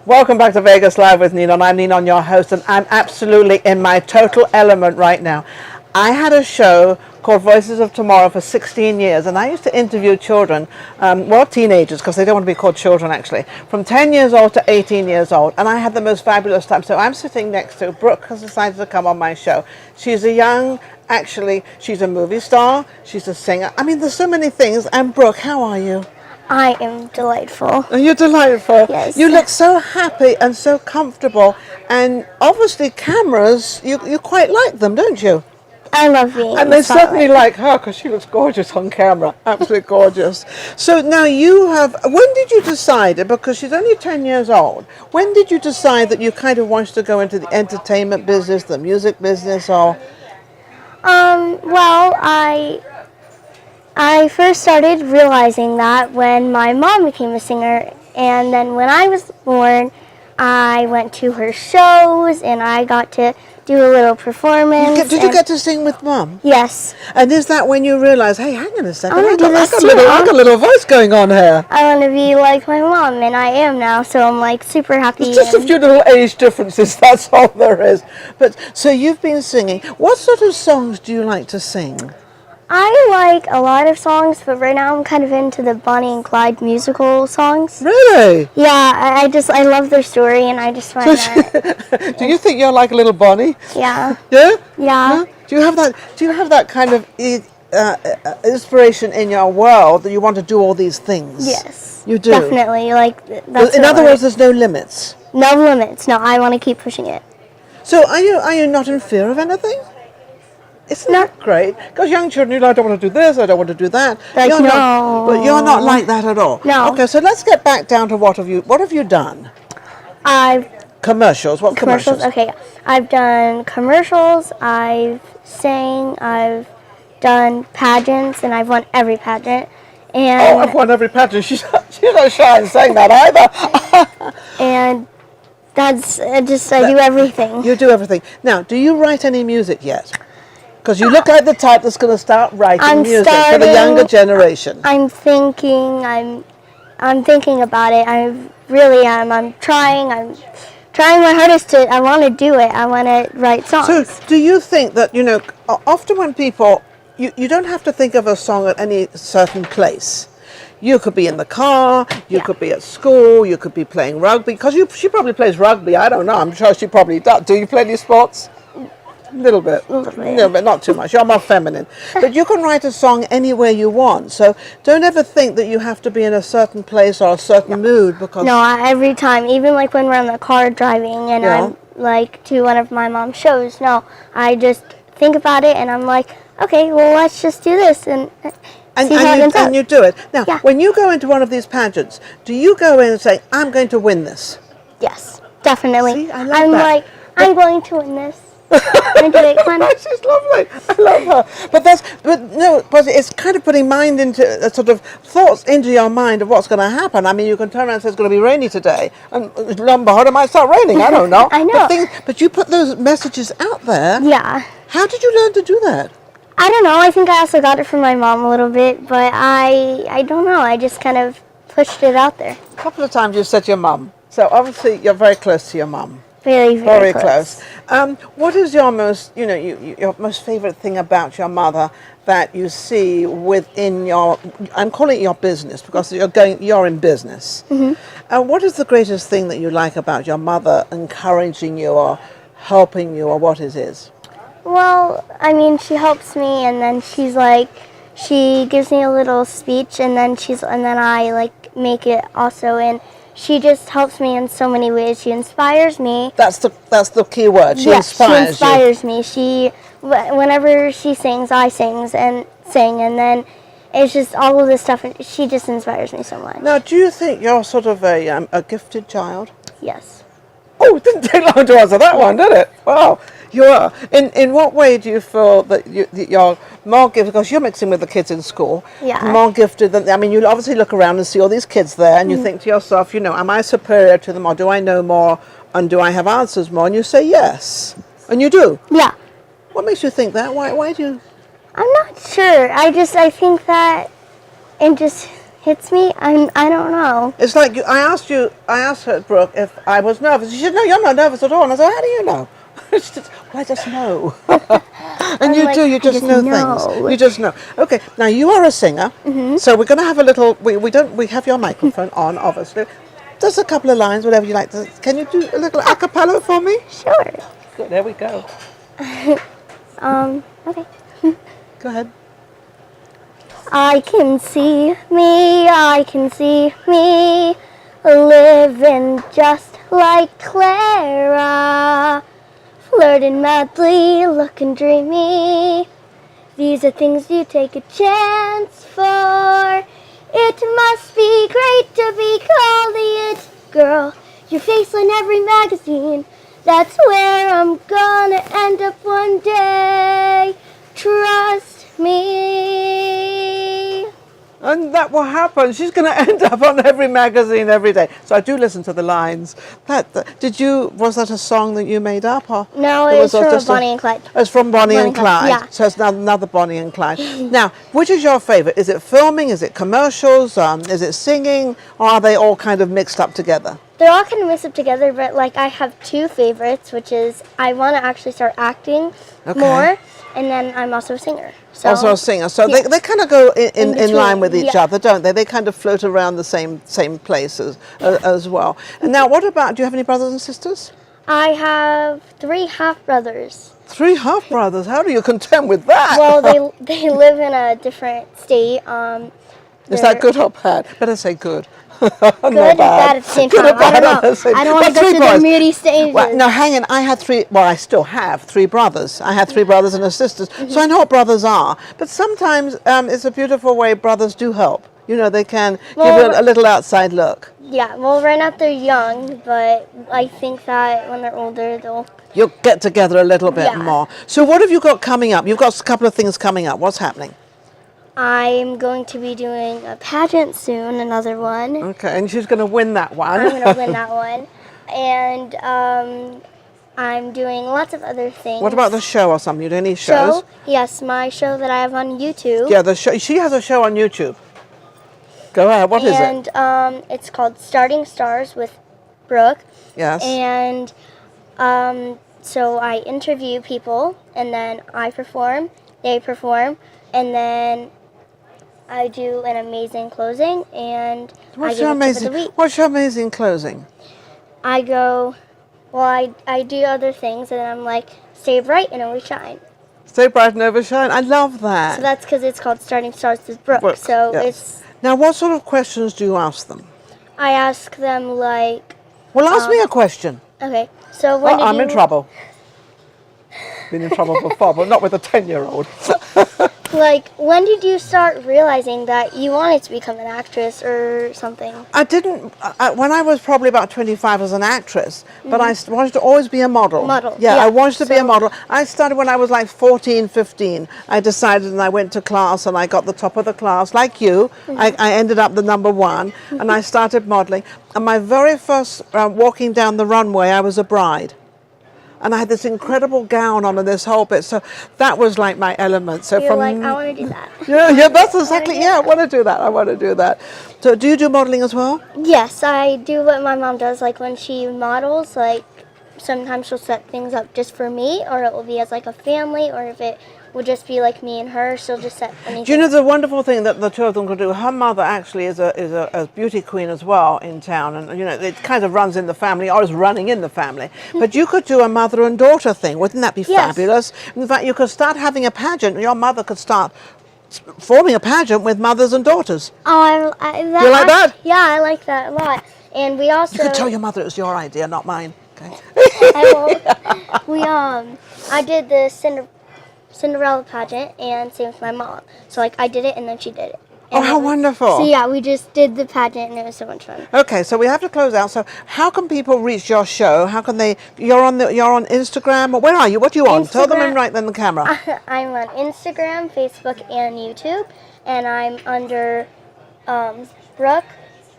Welcome back to Vegas Live with Ninon. I'm Ninon, your host, and I'm absolutely in my total element right now. I had a show called Voices of Tomorrow for 16 years, and I used to interview children, teenagers, because they don't want to be called children actually, from 10 years old to 18 years old, and I had the most fabulous time. So I'm sitting next to Brooke, has decided to come on my show. She's she's a movie star, she's a singer. I mean, there's so many things. And Brooke, how are you? I am delightful. And you're delightful. Yes. You look so happy and so comfortable. And obviously cameras, you quite like them, don't you? I love being And they certainly like her because she looks gorgeous on camera. Absolutely gorgeous. So now when did you decide, because she's only 10 years old, when did you decide that you kind of wanted to go into the entertainment business, the music business, or? Well, I first started realizing that when my mom became a singer, and then when I was born, I went to her shows and I got to do a little performance. Did you get to sing with Mom? Yes. And is that when you realize, hey, hang on a second, I got a little voice going on here? I want to be like my mom, and I am now, so I'm like super happy. It's just a few little age differences, that's all there is. But so you've been singing. What sort of songs do you like to sing? I like a lot of songs, but right now I'm kind of into the Bonnie and Clyde musical songs. Really? Yeah, I love their story, and I just find that. Do you think you're like a little Bonnie? Yeah. Yeah? Yeah. Do you have that kind of inspiration in your world that you want to do all these things? Yes. You do? Definitely. That's in other words, there's no limits. No limits. No, I want to keep pushing it. So are you not in fear of anything? Isn't that great? Because young children, I don't want to do this, I don't want to do that. But you're not like that at all. No. Okay, so let's get back down to what have you done? Commercials. What commercials? Okay, I've done commercials. I've sang. I've done pageants, and I've won every pageant. And I've won every pageant. She's not shy in saying that either. And that's I do everything. You do everything. Now, do you write any music yet? Because you look like the type that's going to start writing music for the younger generation. I'm thinking about it. I really am. I'm trying my hardest to. I want to do it. I want to write songs. So, do you think that often when people, you don't have to think of a song at any certain place. You could be in the car, you could be at school, you could be playing rugby. Because she probably plays rugby. I don't know. I'm sure she probably does. Do you play any sports? A little bit. No, but not too much. You're more feminine. But you can write a song anywhere you want. So don't ever think that you have to be in a certain place or a certain mood. Because every time, even like when we're in the car driving and I'm like to one of my mom's shows, I just think about it and I'm like, okay, well, let's just do this and you do it. Now, when you go into one of these pageants, do you go in and say, I'm going to win this? Yes, definitely. See, I love that. I'm going to win this. She's lovely. I love her. But it's kind of putting mind into sort of thoughts into your mind of what's going to happen. I mean, you can turn around and say it's going to be rainy today, and lo and behold, it might start raining. I don't know. I know. But you put those messages out there. Yeah. How did you learn to do that? I don't know. I think I also got it from my mom a little bit, but I don't know. I just kind of pushed it out there. A couple of times you've said to your mum. So obviously you're very close to your mum. Very, very close. What is your most, your most favorite thing about your mother that you see within I'm calling it your business because you're in business. Mm-hmm. What is the greatest thing that you like about your mother encouraging you or helping you, or what it is? Well, I mean, she helps me, and then she gives me a little speech, and then I make it also, and she just helps me in so many ways. She inspires me. That's the key word. She inspires me. Whenever she sings, I sing, and then it's just all of this stuff. She just inspires me so much. Now, do you think you're sort of a gifted child? Yes. Oh, it didn't take long to answer that one, did it? Wow. You are. In what way do you feel that you're more gifted? Because you're mixing with the kids in school. Yeah. More gifted than, you obviously look around and see all these kids there and you think to yourself, am I superior to them, or do I know more, and do I have answers more? And you say yes. And you do. Yeah. What makes you think that? Why do you? I'm not sure. I think that, and just hits me, I don't know. It's like I asked her, Brooke, if I was nervous. She said, no, you're not nervous at all. And I said, how do you know? She said, well, I just know. And you do, you just know things. You just know. Okay, now you are a singer, so we're going to have a little, we have your microphone on, obviously. Just a couple of lines, whatever you like. Can you do a little a cappella for me? Sure. Good, there we go. Okay. Go ahead. I can see me living just like Clara, flirting madly, looking dreamy. These are things you take a chance for. It must be great to be called the It Girl. Your face on every magazine. That's where I'm gonna end up one day. Trust me. And that will happen. She's going to end up on every magazine every day. So I do listen to the lines. Was that a song that you made up? Or No, it was from Bonnie and Clyde. It's from Bonnie and Clyde. Yeah. So it's another Bonnie and Clyde. Now, which is your favorite? Is it filming? Is it commercials? Is it singing? Or are they all kind of mixed up together? They're all kind of mixed up together, but like I have two favorites, which is I want to actually start acting more, and then I'm also a singer. So, also a singer. So yes. they kind of go in line with each Yeah. other, don't they? They kind of float around the same places as well. And now, what about, do you have any brothers and sisters? I have 3 half-brothers. 3 half-brothers. How do you contend with that? Well, they live in a different state. Is that good or bad? Better say good. Good and bad at the same time. I don't know. I don't want to go through the moody stages. Well, no, hang on. I had 3. Well, I still have 3 brothers. I had 3 brothers and a sister, so I know what brothers are. But sometimes it's a beautiful way brothers do help. You know, they can give you a little outside look. Yeah. Well, right now they're young, but I think that when they're older, you'll get together a little bit Yeah. more. So, what have you got coming up? You've got a couple of things coming up. What's happening? I'm going to be doing a pageant soon, another one. Okay, and she's going to win that one. I'm going to win that one. And I'm doing lots of other things. What about the show or something? You do any shows? Yes, my show that I have on YouTube. Yeah, the show. She has a show on YouTube. Go ahead. What is it? And it's called Starting Stars with Brooke. Yes. And so I interview people, and then I perform, they perform, and then I do an amazing closing, and I give it tip of the week. What's your amazing closing? I go, well, I do other things, and then I'm like, stay bright and always shine. Stay bright and overshine. I love that. So that's because it's called Starting Stars with Brooke. So yes. it's... Now, what sort of questions do you ask them? I ask them like... Well, ask me a question. Okay, so when I'm in trouble. Been in trouble before, but not with a 10-year-old. Like, when did you start realizing that you wanted to become an actress or something? I didn't, when I was probably about 25 as an actress, but I wanted to always be a model. Yeah, I wanted to be a model. I started when I was like 14, 15. I decided and I went to class and I got the top of the class, like you. I ended up the number 1 and I started modeling. And my very first walking down the runway, I was a bride. And I had this incredible gown on and this whole bit. So that was like my element. So You're like, I want to do that. Yeah, that's exactly, I want to do that. I want to do that. So do you do modeling as well? Yes, I do what my mom does. Like when she models, like sometimes she'll set things up just for me, or it will be as like a family, or if it will just be like me and her, she'll just set anything. Do you know the wonderful thing that the 2 of them could do? Her mother actually is a beauty queen as well in town, and you know it kind of runs in the family, or is running in the family. But you could do a mother and daughter thing. Wouldn't that be fabulous? In fact, you could start having a pageant. Your mother could start forming a pageant with mothers and daughters. Oh, you like that? Yeah, I like that a lot. And we also... You could tell your mother it was your idea, not mine. Okay. I did the Cinderella pageant, and same with my mom. So like I did it and then she did it. Oh, how wonderful. So yeah, we just did the pageant and it was so much fun. Okay, so we have to close out. So how can people reach your show? How can they, you're on Instagram, or where are you? What are you on? Tell them right then the camera. I'm on Instagram, Facebook, and YouTube, and I'm under Brooke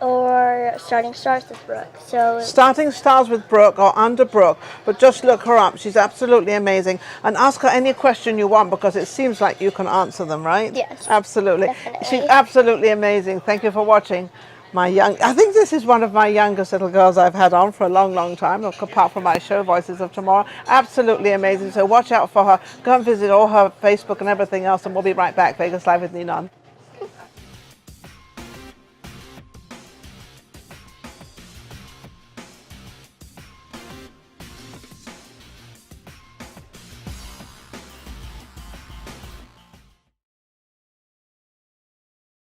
or Starting Stars with Brooke. So Starting Stars with Brooke or Under Brooke, but just look her up. She's absolutely amazing. And ask her any question you want because it seems like you can answer them, right? yes, Absolutely. definitely. She's absolutely amazing. Thank you for watching. I think this is one of my youngest little girls I've had on for a long, long time, apart from my show, Voices of Tomorrow. Absolutely amazing. So watch out for her. Go and visit all her Facebook and everything else, and we'll be right back. Vegas Live with Ninon.